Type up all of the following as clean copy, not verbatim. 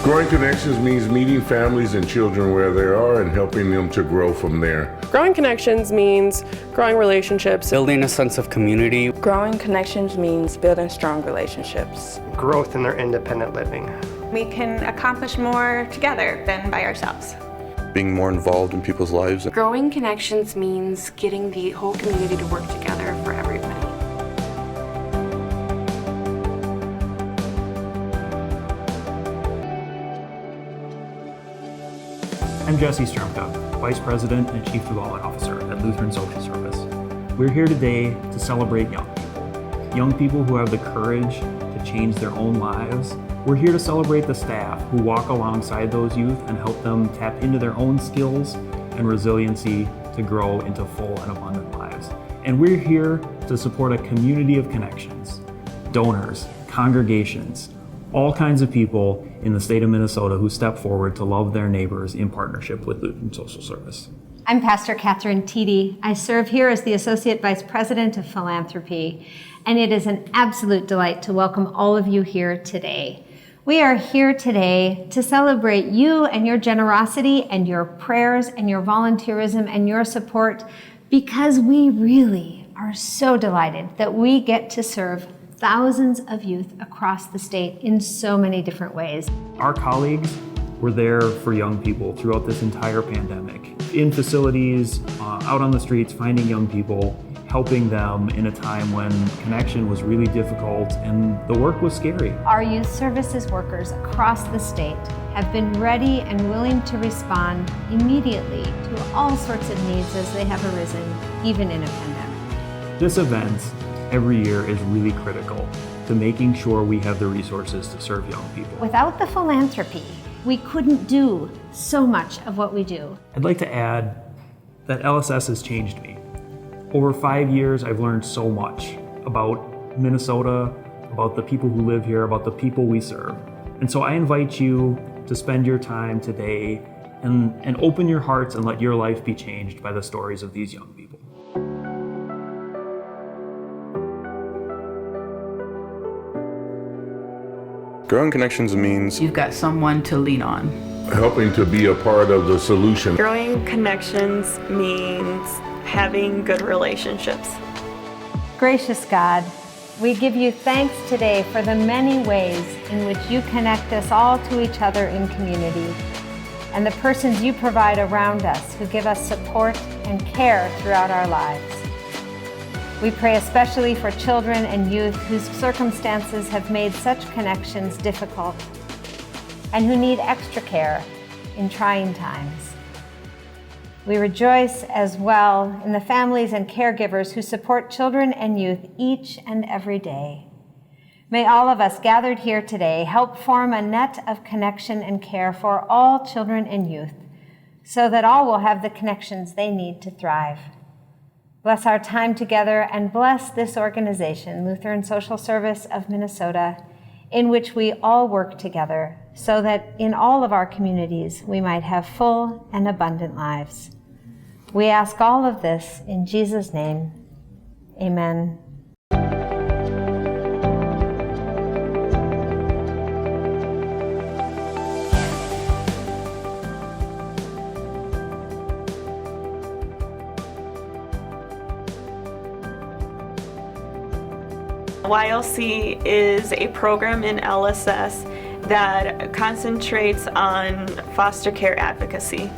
Growing Connections means meeting families and children where they are and helping them to grow from there. Growing Connections means growing relationships, building a sense of community. Growing Connections means building strong relationships. Growth in their independent living. We can accomplish more together than by ourselves. Being more involved in people's lives. Growing Connections means getting the whole community to work together for everybody. I'm Jesse Strumka, Vice President and Chief Development Officer at Lutheran Social Service. We're here today to celebrate young people who have the courage to change their own lives. We're here to celebrate the staff who walk alongside those youth and help them tap into their own skills and resiliency to grow into full and abundant lives. And we're here to support a community of connections, donors, congregations, all kinds of people in the state of Minnesota who step forward to love their neighbors in partnership with Lutheran Social Service. I'm Pastor Catherine Teedy. I serve here as the Associate Vice President of Philanthropy, and it is an absolute delight to welcome all of you here today. We are here today to celebrate you and your generosity and your prayers and your volunteerism and your support, because we really are so delighted that we get to serve thousands of youth across the state in so many different ways. Our colleagues were there for young people throughout this entire pandemic, in facilities, out on the streets, finding young people, helping them in a time when connection was really difficult and the work was scary. Our youth services workers across the state have been ready and willing to respond immediately to all sorts of needs as they have arisen, even in a pandemic. This event every year is really critical to making sure we have the resources to serve young people. Without the philanthropy, we couldn't do so much of what we do. I'd like to add that LSS has changed me. Over 5 years, I've learned so much about Minnesota, about the people who live here, about the people we serve. And so I invite you to spend your time today and open your hearts and let your life be changed by the stories of these young people. Growing Connections means You've got someone to lean on. Helping to be a part of the solution. Growing Connections means having good relationships. Gracious God, we give you thanks today for the many ways in which you connect us all to each other in community, and the persons you provide around us who give us support and care throughout our lives. We pray especially for children and youth whose circumstances have made such connections difficult and who need extra care in trying times. We rejoice as well in the families and caregivers who support children and youth each and every day. May all of us gathered here today help form a net of connection and care for all children and youth, so that all will have the connections they need to thrive. Bless our time together and bless this organization, Lutheran Social Service of Minnesota, in which we all work together so that in all of our communities we might have full and abundant lives. We ask all of this in Jesus' name. Amen. YLC is a program in LSS that concentrates on foster care advocacy.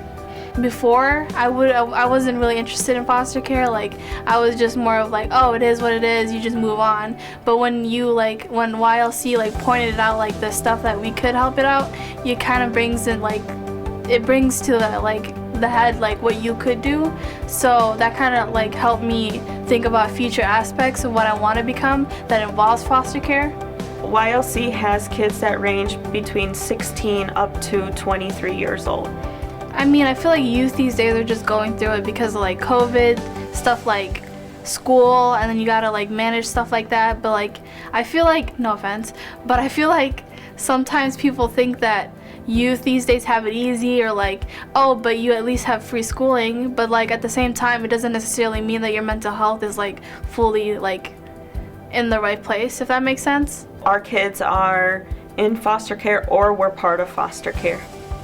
Before, I wasn't really interested in foster care. I was just more of oh, it is what it is, you just move on. But when when YLC pointed out the stuff that we could help it out, it kind of brings in it brings to the head what you could do. So that kind of helped me think about future aspects of what I want to become that involves foster care. YLC has kids that range between 16 up to 23 years old. I mean, I feel like youth these days are just going through it because of COVID, stuff school and then you gotta like manage stuff like that. But like I feel like, no offense, but I feel like sometimes people think that youth these days have it easy, or like, oh, but you at least have free schooling. But like at the same time, it doesn't necessarily mean that your mental health is like fully like in the right place, if that makes sense. Our kids are in foster care or were part of foster care.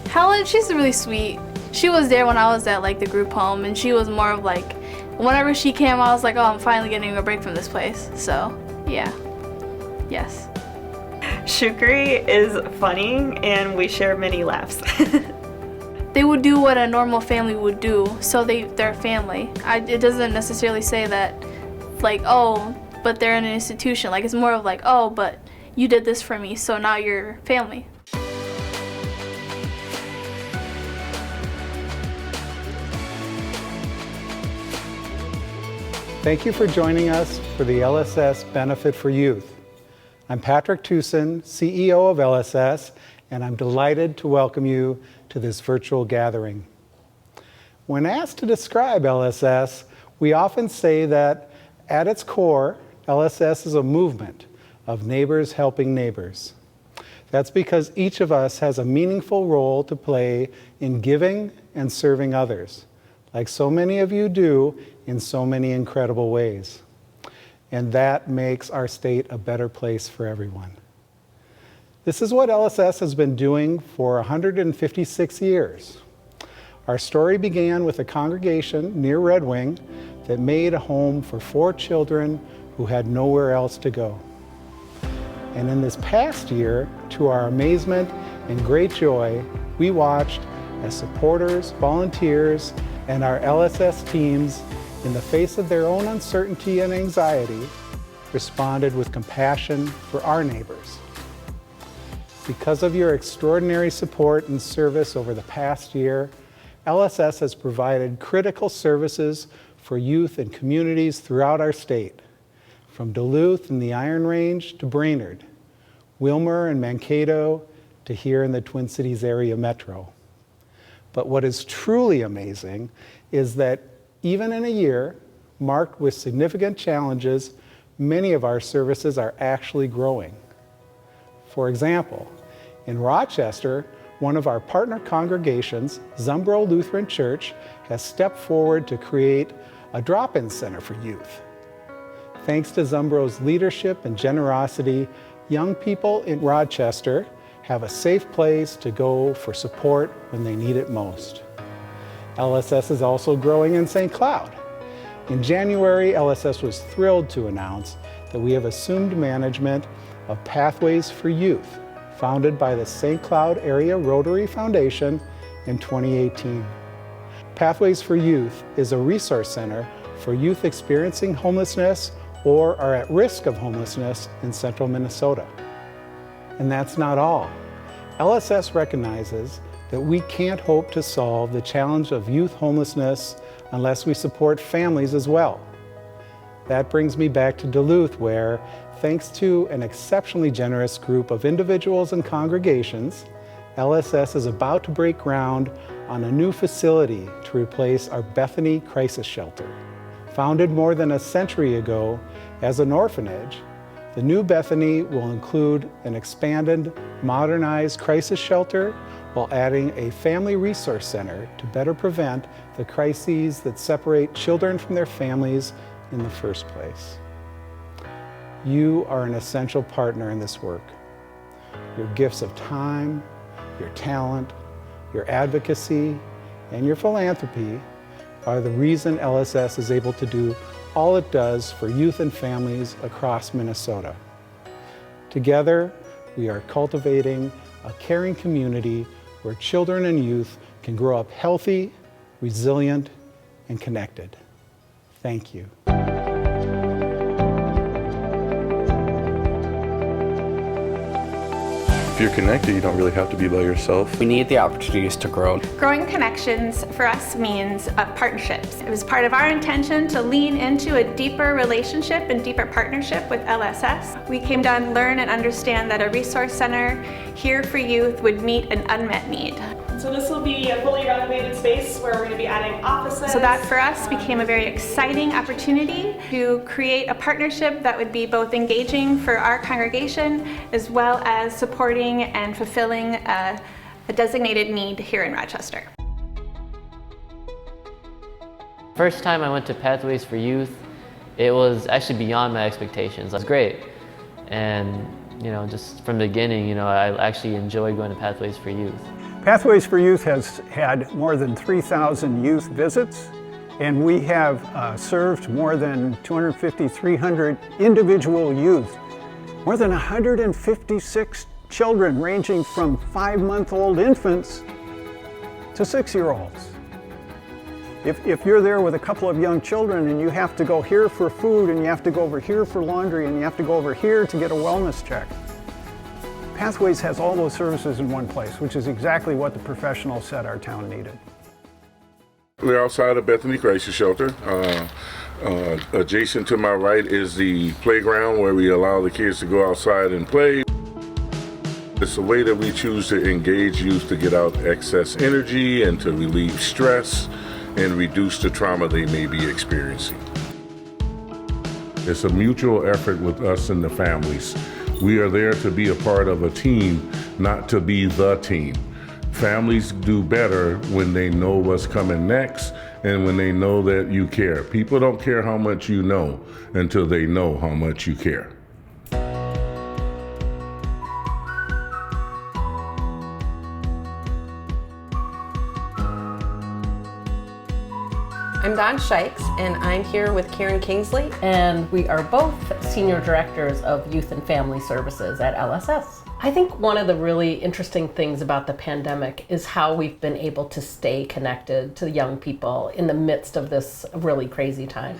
Helen, she's really sweet. She was there when I was at like the group home, and she was more of like, whenever she came, I was like, oh, I'm finally getting a break from this place. So yeah, yes. Shukri is funny and we share many laughs. They would do what a normal family would do, so they're family. It doesn't necessarily say that like, oh, but they're in an institution. Like, it's more of like, oh, but you did this for me, so now you're family. Thank you for joining us for the LSS Benefit for Youth. I'm Patrick Tucson, CEO of LSS, and I'm delighted to welcome you to this virtual gathering. When asked to describe LSS, we often say that at its core, LSS is a movement of neighbors helping neighbors. That's because each of us has a meaningful role to play in giving and serving others, like so many of you do in so many incredible ways. And that makes our state a better place for everyone. This is what LSS has been doing for 156 years. Our story began with a congregation near Red Wing that made a home for 4 children who had nowhere else to go. And in this past year, to our amazement and great joy, we watched as supporters, volunteers, and our LSS teams, in the face of their own uncertainty and anxiety, responded with compassion for our neighbors. Because of your extraordinary support and service over the past year, LSS has provided critical services for youth and communities throughout our state, from Duluth and the Iron Range to Brainerd, Wilmer and Mankato to here in the Twin Cities area metro. But what is truly amazing is that even in a year marked with significant challenges, many of our services are actually growing. For example, in Rochester, one of our partner congregations, Zumbro Lutheran Church, has stepped forward to create a drop-in center for youth. Thanks to Zumbro's leadership and generosity, young people in Rochester have a safe place to go for support when they need it most. LSS is also growing in St. Cloud. In January, LSS was thrilled to announce that we have assumed management of Pathways for Youth, founded by the St. Cloud Area Rotary Foundation in 2018. Pathways for Youth is a resource center for youth experiencing homelessness or are at risk of homelessness in central Minnesota. And that's not all. LSS recognizes that we can't hope to solve the challenge of youth homelessness unless we support families as well. That brings me back to Duluth, where, thanks to an exceptionally generous group of individuals and congregations, LSS is about to break ground on a new facility to replace our Bethany Crisis Shelter. Founded more than a century ago as an orphanage, the new Bethany will include an expanded, modernized crisis shelter while adding a family resource center to better prevent the crises that separate children from their families in the first place. You are an essential partner in this work. Your gifts of time, your talent, your advocacy, and your philanthropy are the reason LSS is able to do all it does for youth and families across Minnesota. Together, we are cultivating a caring community where children and youth can grow up healthy, resilient, and connected. Thank you. If you're connected, you don't really have to be by yourself. We need the opportunities to grow. Growing connections for us means partnerships. It was part of our intention to lean into a deeper relationship and deeper partnership with LSS. We came to learn and understand that a resource center here for youth would meet an unmet need. So this will be a fully renovated space where we're going to be adding offices. So that for us became a very exciting opportunity to create a partnership that would be both engaging for our congregation as well as supporting and fulfilling a designated need here in Rochester. First time I went to Pathways for Youth, it was actually beyond my expectations. It was great. And just from the beginning, I actually enjoyed going to Pathways for Youth. Pathways for Youth has had more than 3,000 youth visits, and we have served more than 250, 300 individual youth, more than 156 children ranging from 5-month-old infants to 6-year-olds. If you're there with a couple of young children and you have to go here for food and you have to go over here for laundry and you have to go over here to get a wellness check, Pathways has all those services in one place, which is exactly what the professionals said our town needed. We're outside of Bethany Crisis Shelter. Adjacent to my right is the playground where we allow the kids to go outside and play. It's a way that we choose to engage youth to get out excess energy and to relieve stress and reduce the trauma they may be experiencing. It's a mutual effort with us and the families. We are there to be a part of a team, not to be the team. Families do better when they know what's coming next and when they know that you care. People don't care how much you know until they know how much you care. I'm Dawn Shikes, and I'm here with Karen Kingsley. And we are both Senior Directors of Youth and Family Services at LSS. I think one of the really interesting things about the pandemic is how we've been able to stay connected to young people in the midst of this really crazy time.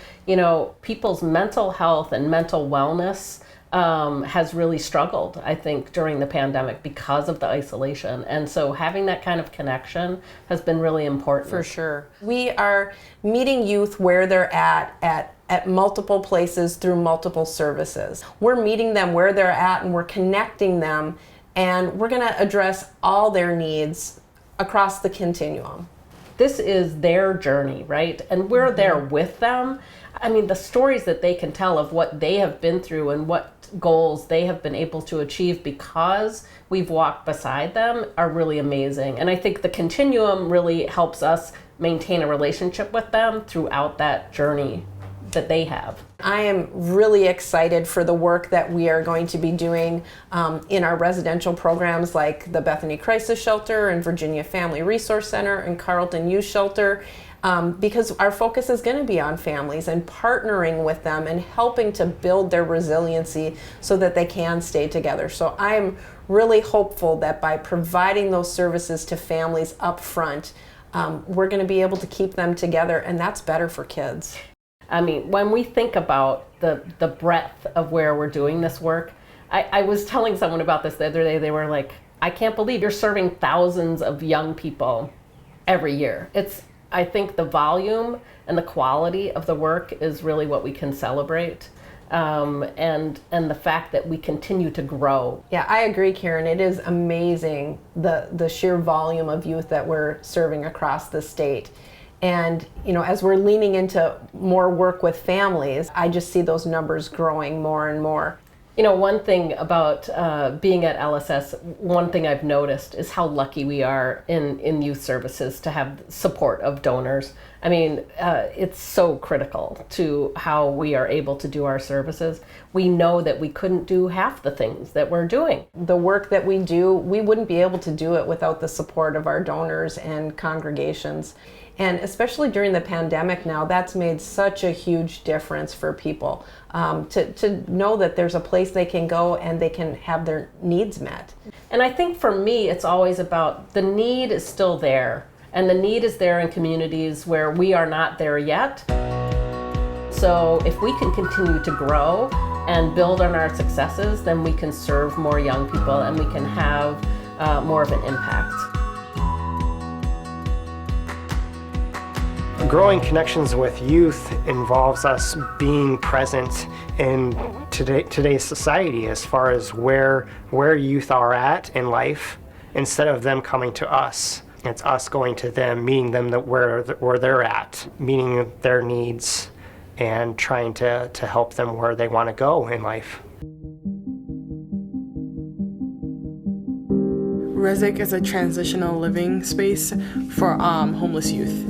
People's mental health and mental wellness has really struggled, I think, during the pandemic because of the isolation. And so having that kind of connection has been really important. For sure. We are meeting youth where they're at multiple places through multiple services. We're meeting them where they're at and we're connecting them, and we're going to address all their needs across the continuum. This is their journey, right? And we're there with them. I mean, the stories that they can tell of what they have been through and what goals they have been able to achieve because we've walked beside them are really amazing. And I think the continuum really helps us maintain a relationship with them throughout that journey that they have. I am really excited for the work that we are going to be doing in our residential programs like the Bethany Crisis Shelter and Virginia Family Resource Center and Carleton Youth Shelter. Because our focus is going to be on families and partnering with them and helping to build their resiliency so that they can stay together. So I'm really hopeful that by providing those services to families up front, we're going to be able to keep them together, and that's better for kids. I mean, when we think about the breadth of where we're doing this work, I was telling someone about this the other day. They were like, I can't believe you're serving thousands of young people every year. I think the volume and the quality of the work is really what we can celebrate, and the fact that we continue to grow. Yeah, I agree, Karen. It is amazing the sheer volume of youth that we're serving across the state. And as we're leaning into more work with families, I just see those numbers growing more and more. One thing about being at LSS, one thing I've noticed is how lucky we are in youth services to have support of donors. I mean, it's so critical to how we are able to do our services. We know that we couldn't do half the things that we're doing. The work that we do, we wouldn't be able to do it without the support of our donors and congregations. And especially during the pandemic now, that's made such a huge difference for people to know that there's a place they can go and they can have their needs met. And I think for me, it's always about the need is still there. And the need is there in communities where we are not there yet. So if we can continue to grow and build on our successes, then we can serve more young people and we can have more of an impact. Growing connections with youth involves us being present in today's society as far as where youth are at in life, instead of them coming to us It's us going to them, meeting them where they're at, meeting their needs, and trying to help them where they want to go in life. Resik is a transitional living space for homeless youth.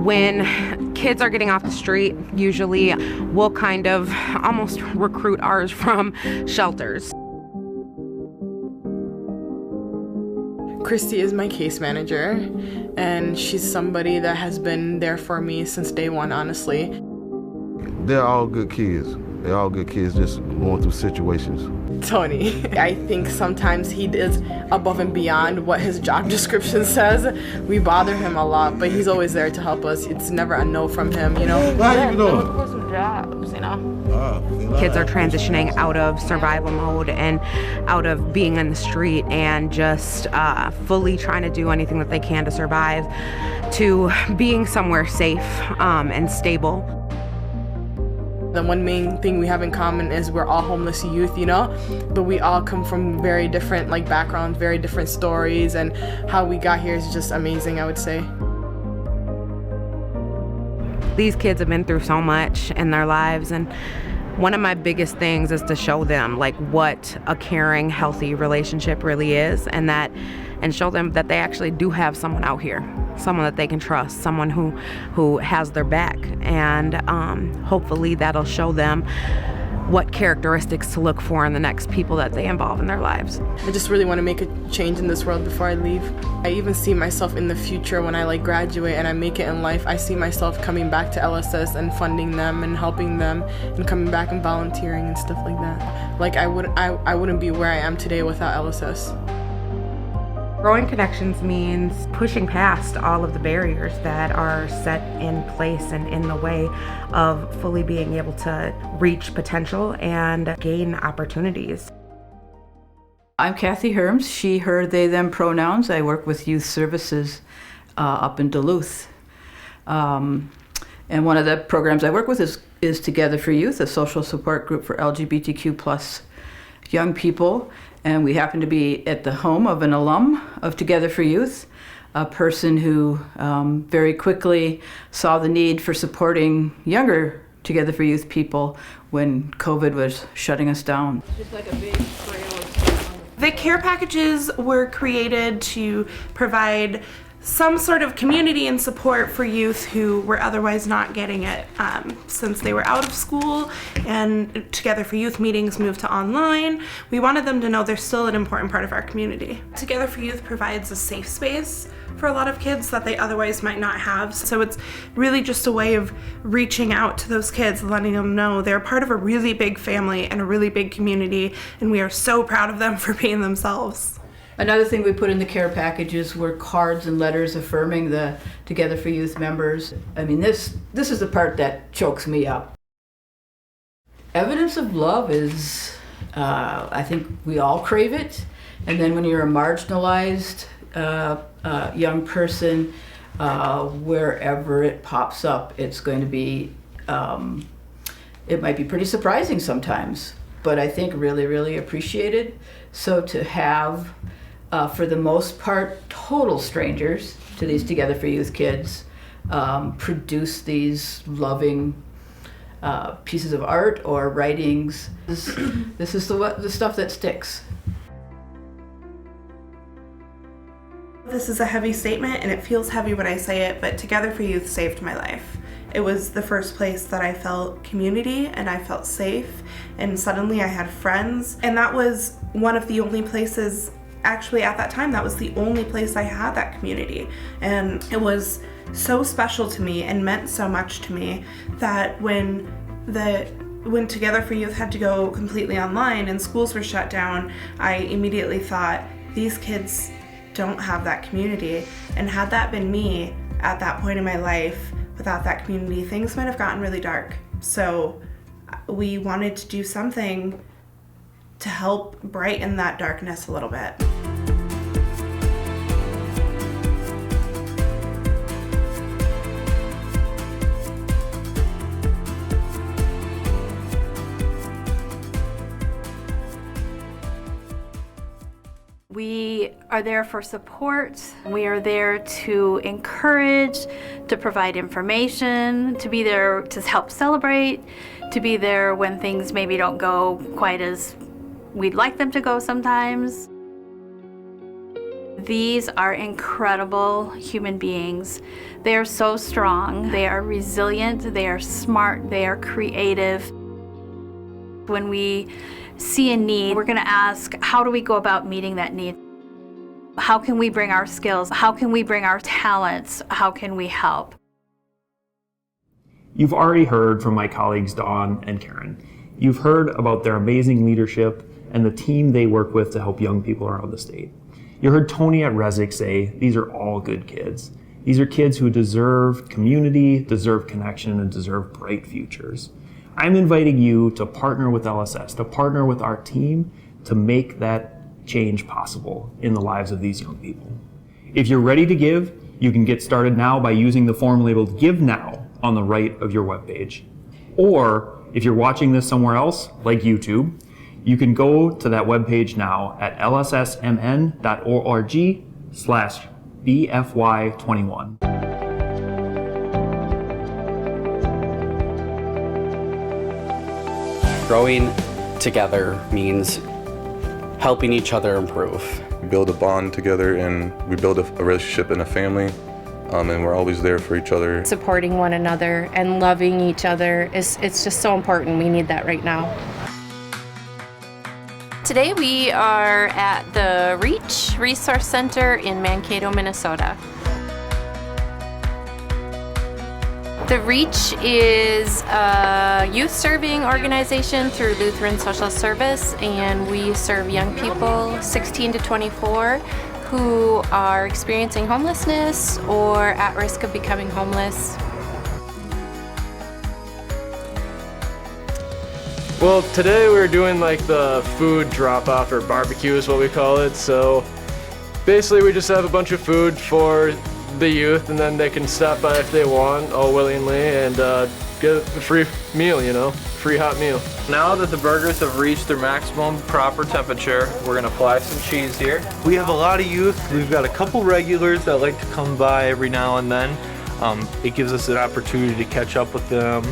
When kids are getting off the street, usually we'll kind of almost recruit ours from shelters. Christy is my case manager, and she's somebody that has been there for me since day one, honestly. They're all good kids. They're all good kids just going through situations. Tony, I think sometimes he is above and beyond what his job description says. We bother him a lot, but he's always there to help us. It's never a no from him, you know? How you doing? For some jobs, you know? Kids are transitioning out of survival mode and out of being in the street and just fully trying to do anything that they can to survive, to being somewhere safe and stable. The one main thing we have in common is we're all homeless youth, you know? But we all come from very different backgrounds, very different stories, and how we got here is just amazing, I would say. These kids have been through so much in their lives, and one of my biggest things is to show them what a caring, healthy relationship really is, and show them that they actually do have someone out here, someone that they can trust, someone who has their back, and hopefully that'll show them what characteristics to look for in the next people that they involve in their lives. I just really want to make a change in this world before I leave. I even see myself in the future when I graduate and I make it in life. I see myself coming back to LSS and funding them and helping them and coming back and volunteering and stuff like that. I wouldn't be where I am today without LSS. Growing Connections means pushing past all of the barriers that are set in place and in the way of fully being able to reach potential and gain opportunities. I'm Kathy Herms, she, her, they, them pronouns. I work with youth services up in Duluth. And one of the programs I work with is Together for Youth, a social support group for LGBTQ plus young people. And we happen to be at the home of an alum of Together for Youth, a person who very quickly saw the need for supporting younger Together for Youth people when COVID was shutting us down. Just like a big trail of stuff. The care packages were created to provide some sort of community and support for youth who were otherwise not getting it since they were out of school and Together for Youth meetings moved to online. We wanted them to know they're still an important part of our community. Together for Youth provides a safe space for a lot of kids that they otherwise might not have. So it's really just a way of reaching out to those kids, letting them know they're part of a really big family and a really big community, and we are so proud of them for being themselves. Another thing we put in the care packages were cards and letters affirming the Together for Youth members. I mean, this is the part that chokes me up. Evidence of love is, I think we all crave it. And then when you're a marginalized young person, wherever it pops up, it's going to be, it might be pretty surprising sometimes, but I think really, really appreciated. So to have, for the most part, total strangers to these Together for Youth kids produce these loving pieces of art or writings. This is the stuff that sticks. This is a heavy statement and it feels heavy when I say it, but Together for Youth saved my life. It was the first place that I felt community and I felt safe, and suddenly I had friends, and that was one of the only places, actually at that time, that was the only place I had that community. And it was so special to me and meant so much to me that when Together for Youth had to go completely online and schools were shut down, I immediately thought, these kids don't have that community. And had that been me at that point in my life, without that community, things might have gotten really dark. So we wanted to do something to help brighten that darkness a little bit. We are there for support. We are there to encourage, to provide information, to be there to help celebrate, to be there when things maybe don't go quite as we'd like them to go sometimes. These are incredible human beings. They are so strong, they are resilient, they are smart, they are creative. When we see a need, we're gonna ask, how do we go about meeting that need? How can we bring our skills? How can we bring our talents? How can we help? You've already heard from my colleagues Dawn and Karen. You've heard about their amazing leadership and the team they work with to help young people around the state. You heard Tony at Resnick say, these are all good kids. These are kids who deserve community, deserve connection, and deserve bright futures. I'm inviting you to partner with LSS, to partner with our team to make that change possible in the lives of these young people. If you're ready to give, you can get started now by using the form labeled Give Now on the right of your webpage. Or if you're watching this somewhere else, like YouTube, you can go to that webpage now at lssmn.org/BFY21. Growing together means helping each other improve. We build a bond together and we build a relationship in a family, and we're always there for each other. Supporting one another and loving each other, it's just so important. We need that right now. Today we are at the REACH Resource Center in Mankato, Minnesota. The REACH is a youth serving organization through Lutheran Social Service, and we serve young people 16 to 24 who are experiencing homelessness or at risk of becoming homeless. Well, today we're doing like the food drop-off, or barbecue is what we call it. So basically we just have a bunch of food for the youth, and then they can stop by if they want, all willingly, and get a free meal, free hot meal. Now that the burgers have reached their maximum proper temperature, we're gonna apply some cheese here. We have a lot of youth. We've got a couple regulars that like to come by every now and then. It gives us an opportunity to catch up with them,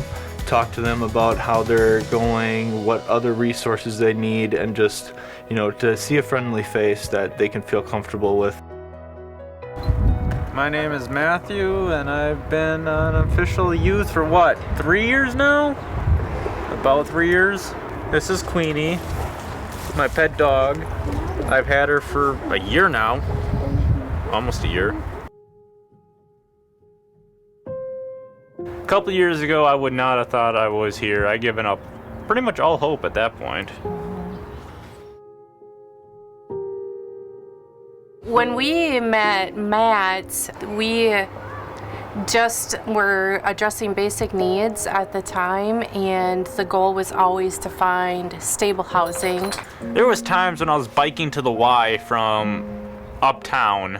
talk to them about how they're going, what other resources they need, and just, to see a friendly face that they can feel comfortable with. My name is Matthew, and I've been an official youth for 3 years now? About 3 years. This is Queenie, my pet dog. I've had her for a year now, almost a year. A couple years ago, I would not have thought I was here. I'd given up pretty much all hope at that point. When we met Matt, we just were addressing basic needs at the time, and the goal was always to find stable housing. There was times when I was biking to the Y from uptown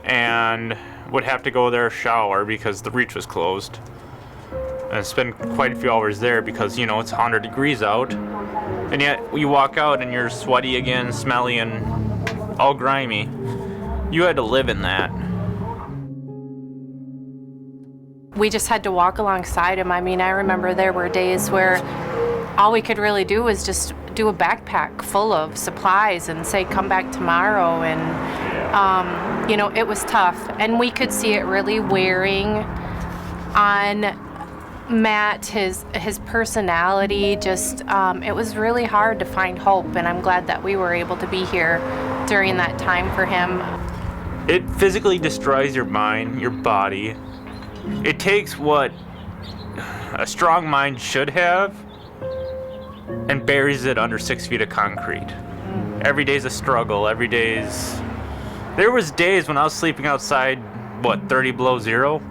and would have to go there shower because the REACH was closed. And spend quite a few hours there because, it's 100 degrees out. And yet you walk out and you're sweaty again, smelly, and all grimy. You had to live in that. We just had to walk alongside him. I remember there were days where all we could really do was just do a backpack full of supplies and say, come back tomorrow. And, it was tough. And we could see it really wearing on Matt, his personality. Just, it was really hard to find hope. And I'm glad that we were able to be here during that time for him. It physically destroys your mind, your body. It takes what a strong mind should have and buries it under 6 feet of concrete. Every day's a struggle. There was days when I was sleeping outside, 30 below zero,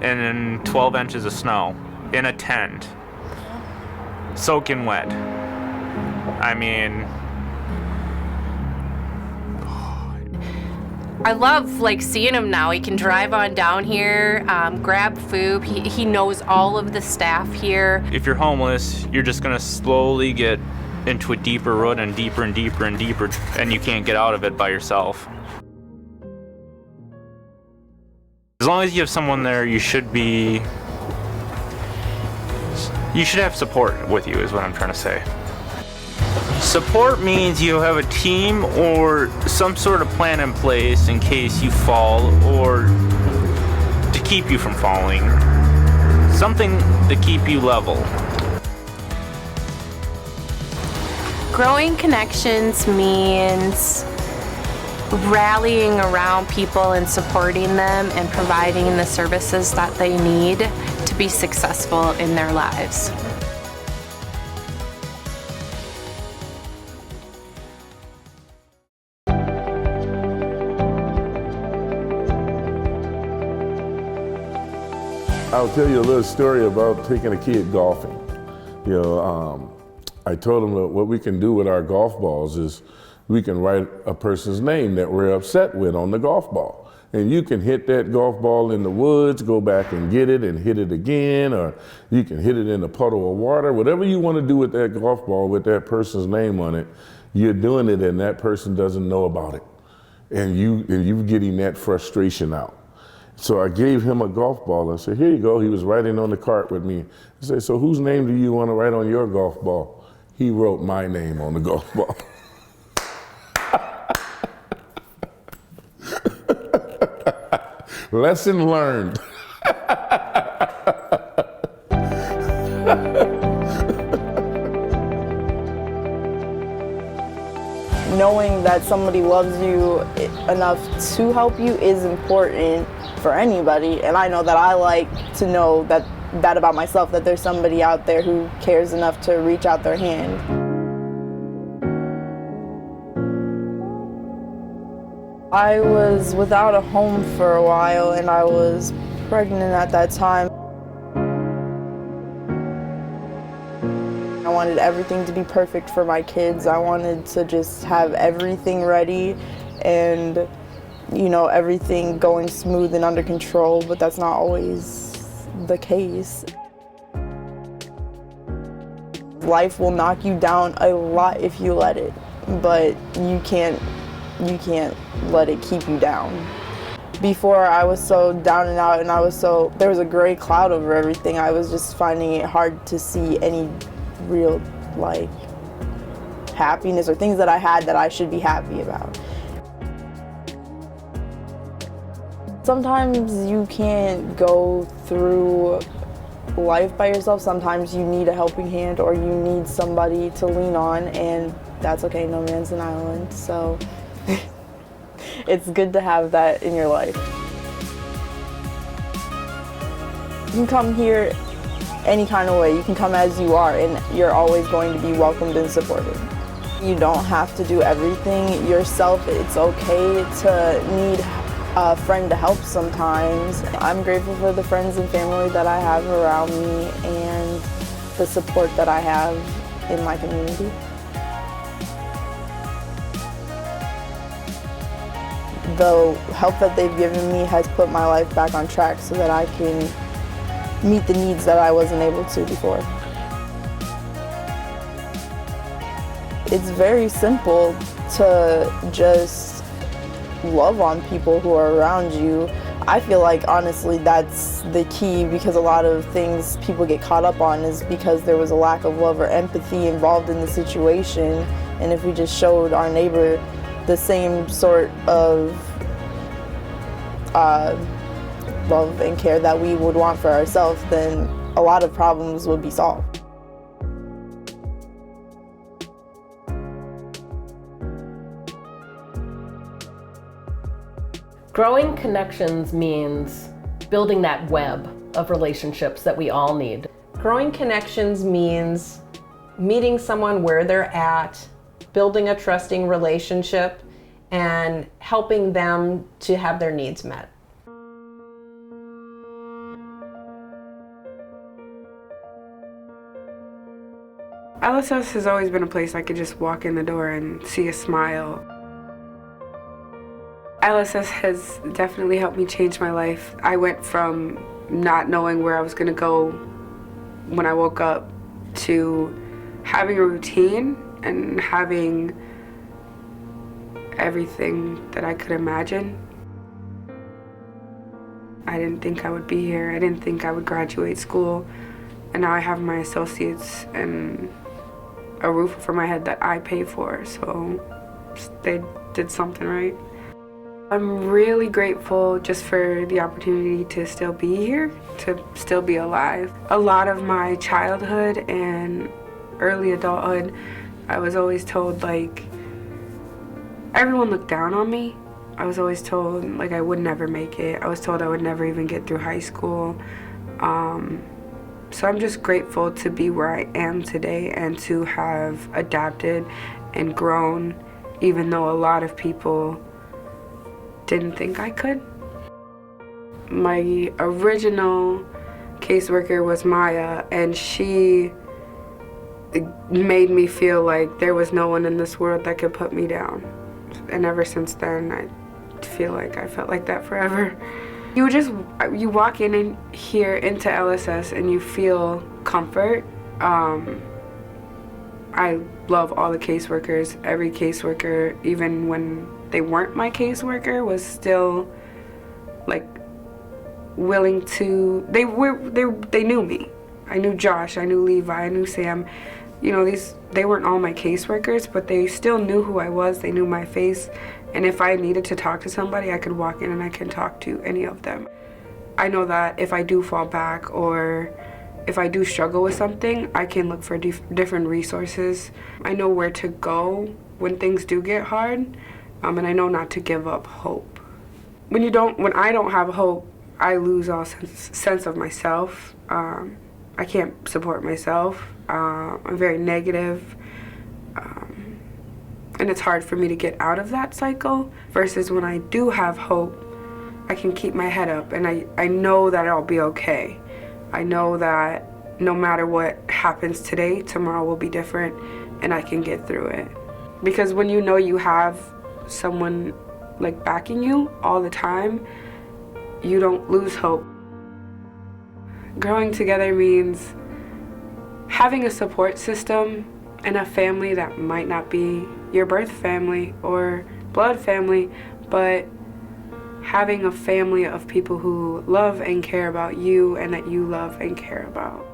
and in 12 inches of snow, in a tent, soaking wet. I love seeing him now. He can drive on down here, grab food. He knows all of the staff here. If you're homeless, you're just gonna slowly get into a deeper rut and deeper and deeper and deeper, and you can't get out of it by yourself. As long as you have someone there, you should have support with you, is what I'm trying to say. Support means you have a team or some sort of plan in place in case you fall, or to keep you from falling. Something to keep you level. Growing connections means rallying around people and supporting them and providing the services that they need to be successful in their lives. I'll tell you a little story about taking a kid golfing. I told him that what we can do with our golf balls is we can write a person's name that we're upset with on the golf ball. And you can hit that golf ball in the woods, go back and get it and hit it again, or you can hit it in a puddle of water. Whatever you want to do with that golf ball with that person's name on it, you're doing it and that person doesn't know about it. And you're getting that frustration out. So I gave him a golf ball. I said, here you go. He was writing on the cart with me. I said, so whose name do you want to write on your golf ball? He wrote my name on the golf ball. Lesson learned. Knowing that somebody loves you enough to help you is important for anybody, and I know that I like to know that about myself, that there's somebody out there who cares enough to reach out their hand. I was without a home for a while, and I was pregnant at that time. I wanted everything to be perfect for my kids. I wanted to just have everything ready and, everything going smooth and under control, but that's not always the case. Life will knock you down a lot if you let it, but you can't let it keep you down. Before, I was so down and out, and there was a gray cloud over everything. I was just finding it hard to see any real happiness or things that I had that I should be happy about. Sometimes you can't go through life by yourself. Sometimes you need a helping hand or you need somebody to lean on, and that's okay, no man's an island. So it's good to have that in your life. You can come here any kind of way. You can come as you are, and you're always going to be welcomed and supported. You don't have to do everything yourself. It's okay to need a friend to help sometimes. I'm grateful for the friends and family that I have around me and the support that I have in my community. The help that they've given me has put my life back on track so that I can meet the needs that I wasn't able to before. It's very simple to just love on people who are around you. I feel like honestly that's the key, because a lot of things people get caught up on is because there was a lack of love or empathy involved in the situation. And if we just showed our neighbor the same sort of love and care that we would want for ourselves, then a lot of problems would be solved. Growing connections means building that web of relationships that we all need. Growing connections means meeting someone where they're at, building a trusting relationship, and helping them to have their needs met. LSS has always been a place I could just walk in the door and see a smile. LSS has definitely helped me change my life. I went from not knowing where I was going to go when I woke up to having a routine and having everything that I could imagine. I didn't think I would be here. I didn't think I would graduate school. And now I have my associates and a roof over my head that I pay for. So they did something right. I'm really grateful just for the opportunity to still be here, to still be alive. A lot of my childhood and early adulthood, I was always told, like, everyone looked down on me. I was always told, like, I would never make it. I was told I would never even get through high school. So I'm just grateful to be where I am today and to have adapted and grown, even though a lot of people didn't think I could. My original caseworker was Maya, and she made me feel like there was no one in this world that could put me down. And ever since then, I feel like I felt like that forever. You walk in here into LSS and you feel comfort. I love all the caseworkers. Every caseworker, even when they weren't my caseworker, was still like willing to. They knew me. I knew Josh. I knew Levi. I knew Sam. You know, they weren't all my caseworkers, but they still knew who I was. They knew my face. And if I needed to talk to somebody, I could walk in and I can talk to any of them. I know that if I do fall back or if I do struggle with something, I can look for different resources. I know where to go when things do get hard, and I know not to give up hope. When I don't have hope, I lose all sense of myself. I can't support myself. I'm very negative. And it's hard for me to get out of that cycle, versus when I do have hope, I can keep my head up and I know that I'll be okay. I know that no matter what happens today, tomorrow will be different and I can get through it. Because when you know you have someone like backing you all the time, you don't lose hope. Growing together means having a support system and a family that might not be your birth family or blood family, but having a family of people who love and care about you and that you love and care about.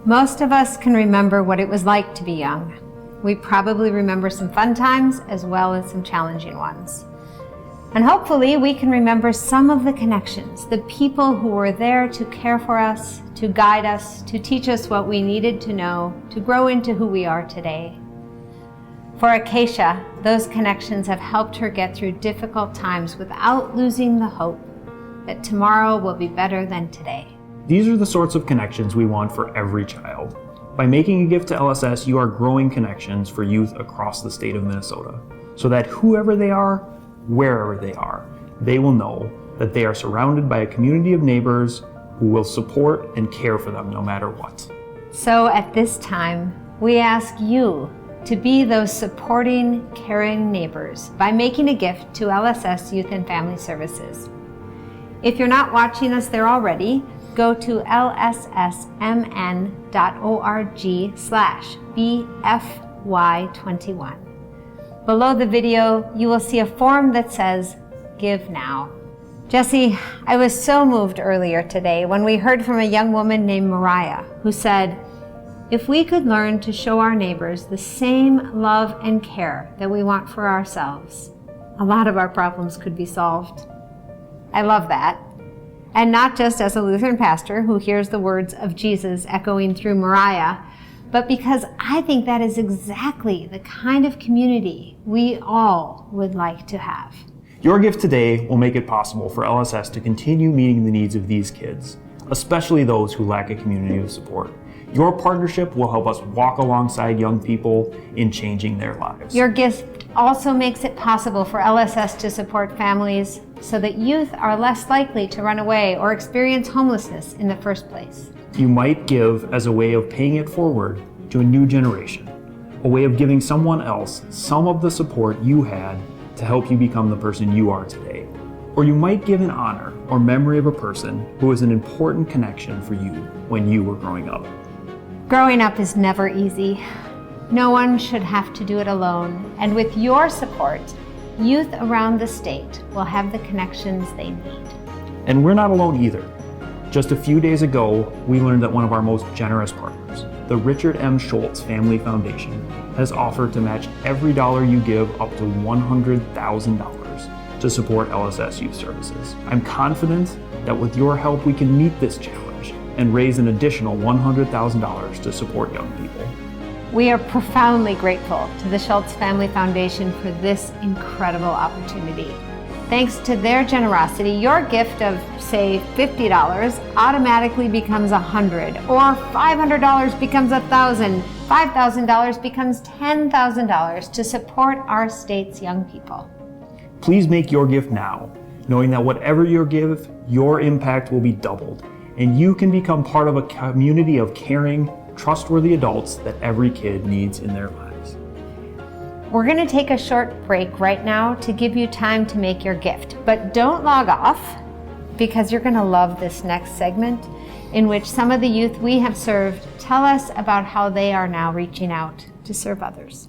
Most of us can remember what it was like to be young. We probably remember some fun times as well as some challenging ones. And hopefully we can remember some of the connections, the people who were there to care for us, to guide us, to teach us what we needed to know, to grow into who we are today. For Acacia, those connections have helped her get through difficult times without losing the hope that tomorrow will be better than today. These are the sorts of connections we want for every child. By making a gift to LSS, you are growing connections for youth across the state of Minnesota, so that whoever they are, wherever they are, they will know that they are surrounded by a community of neighbors who will support and care for them no matter what. So at this time, we ask you to be those supporting, caring neighbors by making a gift to LSS Youth and Family Services. If you're not watching us there already, go to lssmn.org/BFY21. Below the video, you will see a form that says, Give Now. Jesse, I was so moved earlier today when we heard from a young woman named Mariah who said, if we could learn to show our neighbors the same love and care that we want for ourselves, a lot of our problems could be solved. I love that. And not just as a Lutheran pastor who hears the words of Jesus echoing through Mariah, but because I think that is exactly the kind of community we all would like to have. Your gift today will make it possible for LSS to continue meeting the needs of these kids, especially those who lack a community of support. Your partnership will help us walk alongside young people in changing their lives. Your gift also makes it possible for LSS to support families so that youth are less likely to run away or experience homelessness in the first place. You might give as a way of paying it forward to a new generation, a way of giving someone else some of the support you had to help you become the person you are today. Or you might give in honor or memory of a person who was an important connection for you when you were growing up. Growing up is never easy. No one should have to do it alone. And with your support, youth around the state will have the connections they need. And we're not alone either. Just a few days ago, we learned that one of our most generous partners, the Richard M. Schultz Family Foundation, has offered to match every dollar you give up to $100,000 to support LSS Youth Services. I'm confident that with your help, we can meet this challenge and raise an additional $100,000 to support young people. We are profoundly grateful to the Schultz Family Foundation for this incredible opportunity. Thanks to their generosity, your gift of, say, $50 automatically becomes $100, or $500 becomes $1,000, $5,000 becomes $10,000 to support our state's young people. Please make your gift now, knowing that whatever you give, your impact will be doubled, and you can become part of a community of caring, trustworthy adults that every kid needs in their lives. We're going to take a short break right now to give you time to make your gift, but don't log off because you're going to love this next segment in which some of the youth we have served tell us about how they are now reaching out to serve others.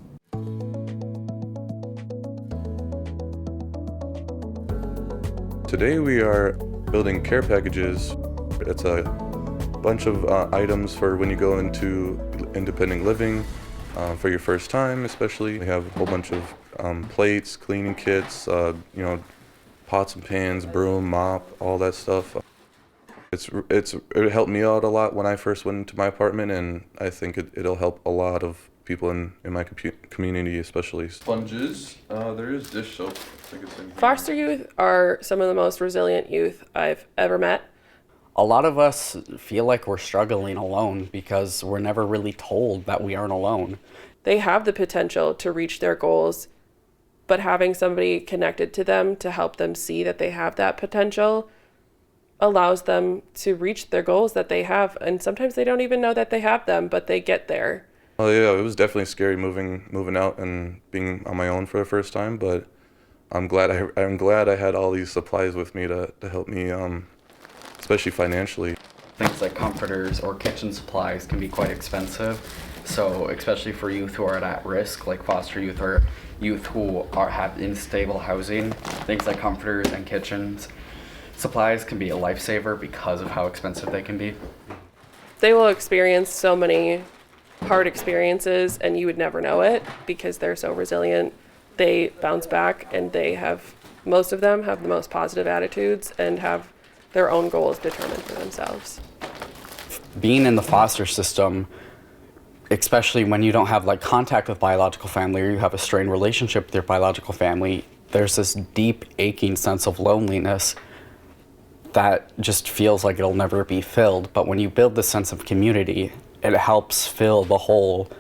Today we are building care packages. It's a bunch of items for when you go into independent living. For your first time especially. We have a whole bunch of plates, cleaning kits, pots and pans, broom, mop, all that stuff. It helped me out a lot when I first went into my apartment, and I think it'll help a lot of people in my community especially. Sponges, there is dish soap. I think it's in here. Foster youth are some of the most resilient youth I've ever met. A lot of us feel like we're struggling alone because we're never really told that we aren't alone. They have the potential to reach their goals, but having somebody connected to them to help them see that they have that potential allows them to reach their goals that they have. And sometimes they don't even know that they have them, but they get there. Oh yeah, it was definitely scary moving out and being on my own for the first time, but I'm glad I had all these supplies with me to help me, especially financially. Things like comforters or kitchen supplies can be quite expensive. So especially for youth who are at risk, like foster youth or youth who have unstable housing, things like comforters and kitchens supplies can be a lifesaver because of how expensive they can be. They will experience so many hard experiences and you would never know it because they're so resilient. They bounce back, and most of them have the most positive attitudes and have their own goals determined for themselves. Being in the foster system, especially when you don't have contact with biological family or you have a strained relationship with your biological family, there's this deep aching sense of loneliness that just feels like it'll never be filled. But when you build this sense of community, it helps fill the hole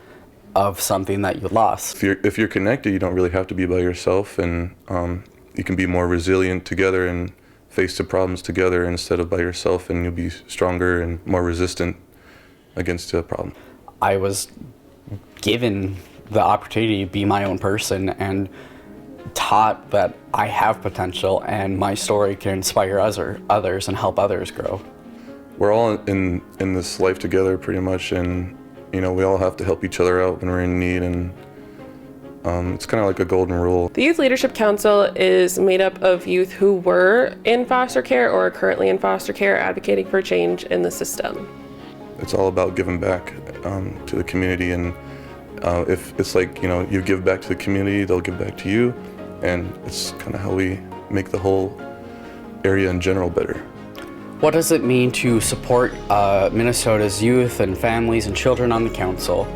of something that you lost. If you're connected, you don't really have to be by yourself, and you can be more resilient together and face the problems together instead of by yourself, and you'll be stronger and more resistant against the problem. I was given the opportunity to be my own person and taught that I have potential and my story can inspire others and help others grow. We're all in this life together pretty much, and we all have to help each other out when we're in need, and it's kind of like a golden rule. The Youth Leadership Council is made up of youth who were in foster care or are currently in foster care advocating for change in the system. It's all about giving back to the community, and if it's you give back to the community, they'll give back to you, and it's kind of how we make the whole area in general better. What does it mean to support Minnesota's youth and families and children on the council?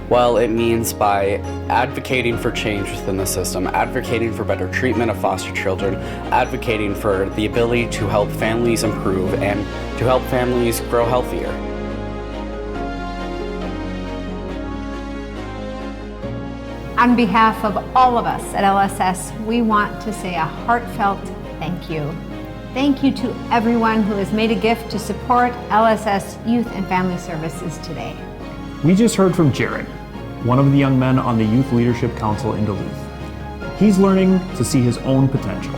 Well, it means by advocating for change within the system, advocating for better treatment of foster children, advocating for the ability to help families improve and to help families grow healthier. On behalf of all of us at LSS, we want to say a heartfelt thank you. Thank you to everyone who has made a gift to support LSS Youth and Family Services today. We just heard from Jared, one of the young men on the Youth Leadership Council in Duluth. He's learning to see his own potential.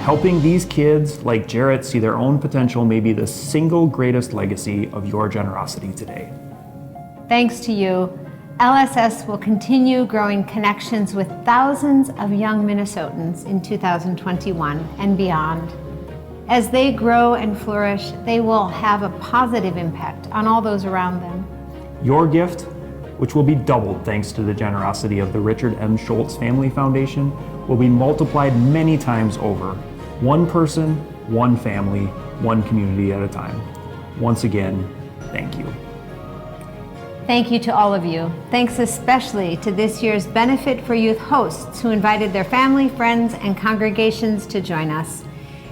Helping these kids like Jarrett see their own potential may be the single greatest legacy of your generosity today. Thanks to you, LSS will continue growing connections with thousands of young Minnesotans in 2021 and beyond. As they grow and flourish, they will have a positive impact on all those around them. Your gift, which will be doubled thanks to the generosity of the Richard M. Schultz Family Foundation, will be multiplied many times over. One person, one family, one community at a time. Once again, thank you. Thank you to all of you. Thanks especially to this year's Benefit for Youth hosts who invited their family, friends, and congregations to join us.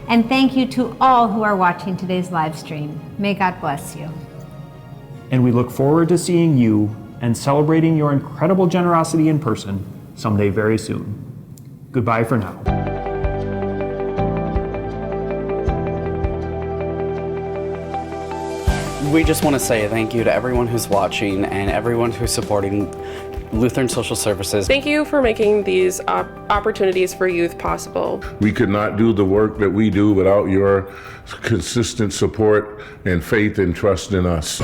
And thank you to all who are watching today's live stream. May God bless you. And we look forward to seeing you and celebrating your incredible generosity in person someday very soon. Goodbye for now. We just want to say thank you to everyone who's watching and everyone who's supporting Lutheran Social Services. Thank you for making these opportunities for youth possible. We could not do the work that we do without your consistent support and faith and trust in us.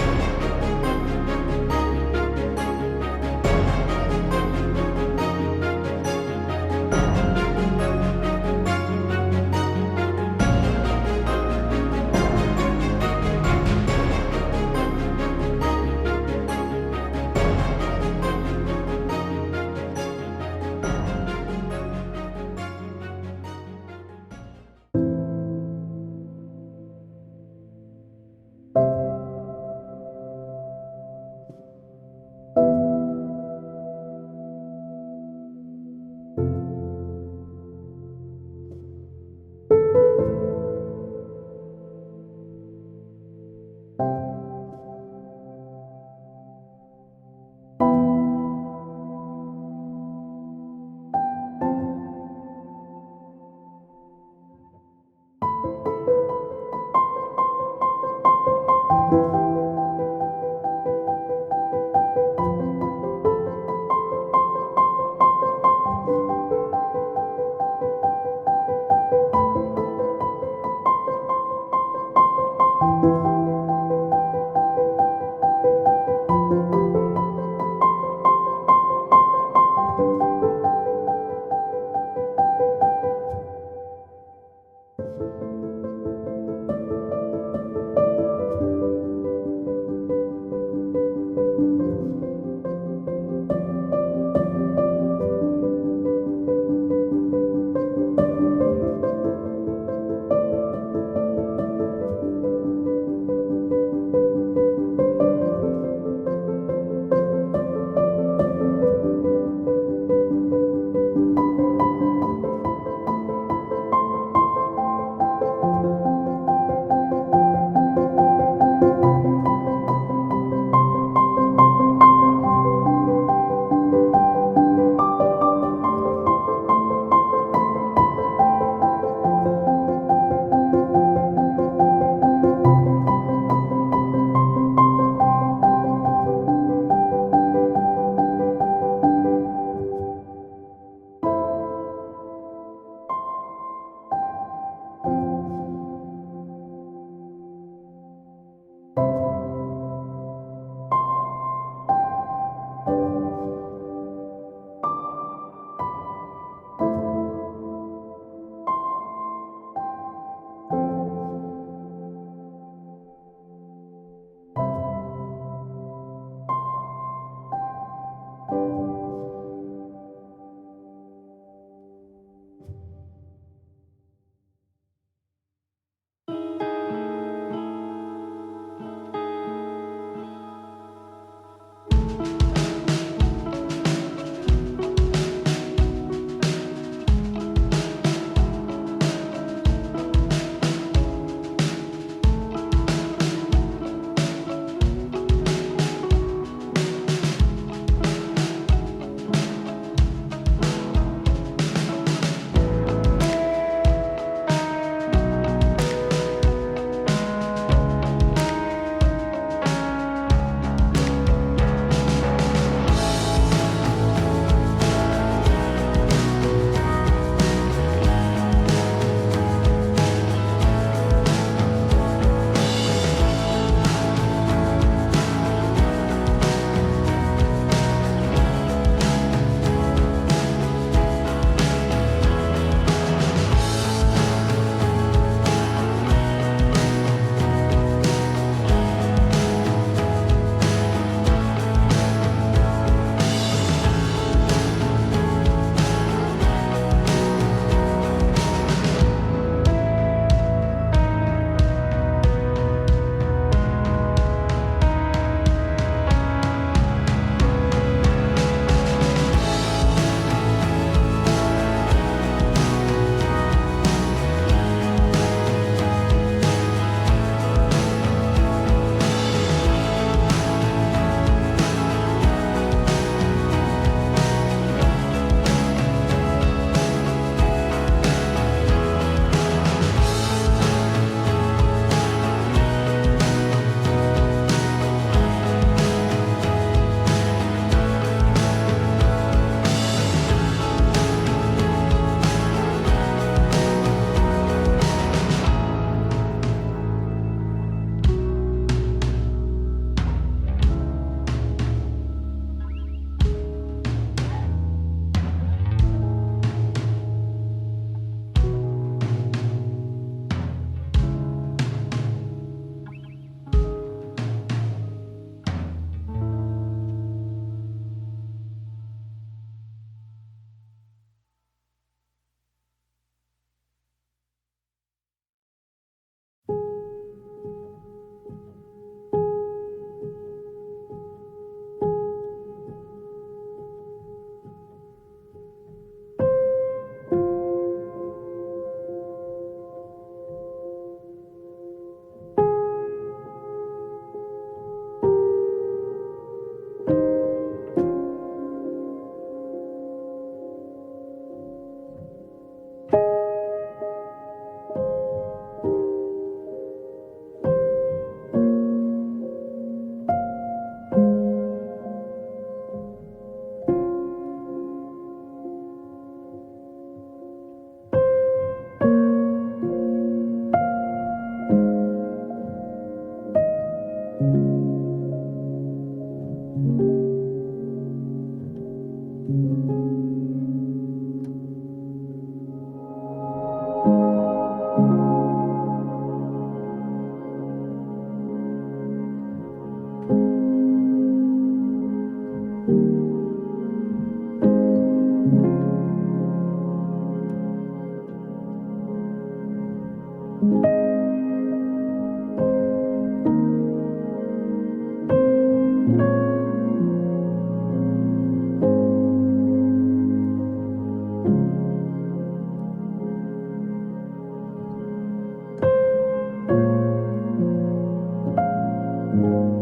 you.